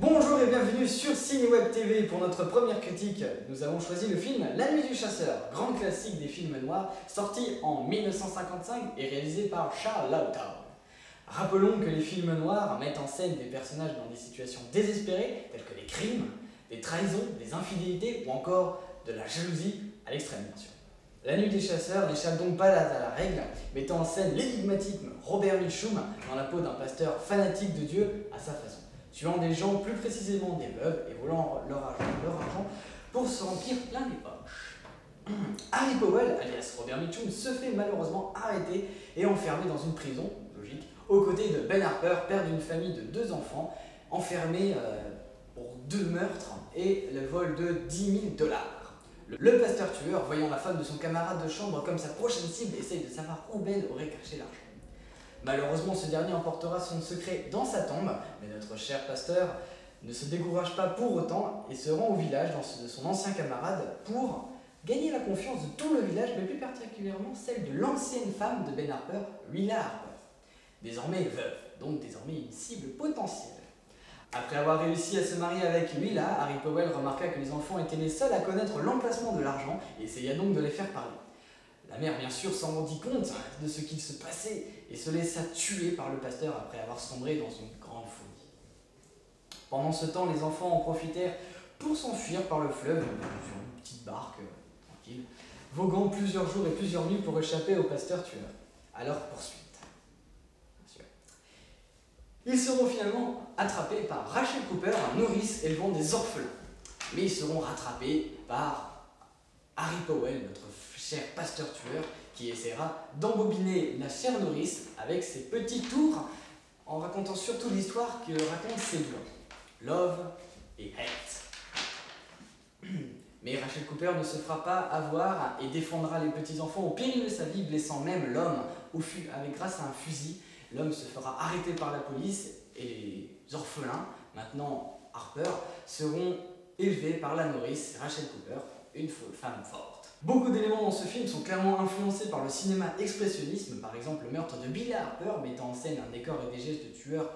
Bonjour et bienvenue sur Cineweb TV. Pour notre première critique, nous avons choisi le film La Nuit du Chasseur, grand classique des films noirs, sorti en 1955 et réalisé par Charles Laughton. Rappelons que les films noirs mettent en scène des personnages dans des situations désespérées, telles que des crimes, des trahisons, des infidélités ou encore de la jalousie à l'extrême bien sûr. La Nuit des Chasseurs n'échappe donc pas à la règle, mettant en scène l'énigmatique Robert Mitchum dans la peau d'un pasteur fanatique de Dieu à sa façon, tuant des gens, plus précisément des veuves, et volant leur argent pour se remplir plein les poches. Harry Powell, alias Robert Mitchum, se fait malheureusement arrêter et enfermé dans une prison, logique, aux côtés de Ben Harper, père d'une famille de 2 enfants, enfermé pour 2 meurtres et le vol de $10 000. Le pasteur tueur, voyant la femme de son camarade de chambre comme sa prochaine cible, essaye de savoir où Ben aurait caché l'argent. Malheureusement, ce dernier emportera son secret dans sa tombe, mais notre cher pasteur ne se décourage pas pour autant et se rend au village de son ancien camarade pour gagner la confiance de tout le village, mais plus particulièrement celle de l'ancienne femme de Ben Harper, Willa Harper, désormais veuve, donc désormais une cible potentielle. Après avoir réussi à se marier avec Willa, Harry Powell remarqua que les enfants étaient les seuls à connaître l'emplacement de l'argent et essaya donc de les faire parler. La mère, bien sûr, s'en rendit compte de ce qu'il se passait et se laissa tuer par le pasteur après avoir sombré dans une grande folie. Pendant ce temps, les enfants en profitèrent pour s'enfuir par le fleuve sur une petite barque tranquille, voguant plusieurs jours et plusieurs nuits pour échapper au pasteur tueur. À leur poursuite. Ils seront finalement attrapés par Rachel Cooper, un nourrice élevant des orphelins. Mais ils seront rattrapés par Harry Powell, notre cher pasteur tueur, qui essaiera d'embobiner la chère nourrice avec ses petits tours, en racontant surtout l'histoire que racontent ces deux, Love et Hate. Mais Rachel Cooper ne se fera pas avoir et défendra les petits-enfants au péril de sa vie, blessant même l'homme grâce à un fusil. L'homme se fera arrêter par la police et les orphelins, maintenant Harper, seront élevés par la nourrice Rachel Cooper, une femme forte. Beaucoup d'éléments dans ce film sont clairement influencés par le cinéma expressionnisme, par exemple le meurtre de Billy Harper mettant en scène un décor et des gestes de tueur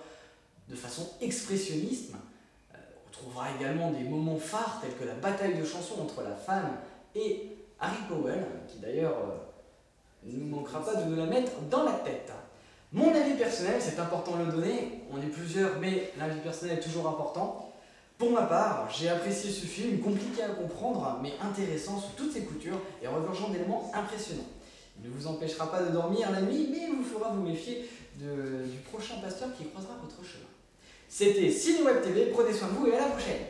de façon expressionniste. On trouvera également des moments phares tels que la bataille de chansons entre la femme et Harry Powell, qui d'ailleurs ne manquera pas de nous la mettre dans la tête. Mon avis personnel, c'est important de le donner, on est plusieurs, mais l'avis personnel est toujours important. Pour ma part, j'ai apprécié ce film, compliqué à comprendre, mais intéressant sous toutes ses coutures et regorgeant d'éléments impressionnants. Il ne vous empêchera pas de dormir la nuit, mais il vous fera vous méfier du prochain pasteur qui croisera votre chemin. C'était Cineweb TV, prenez soin de vous et à la prochaine!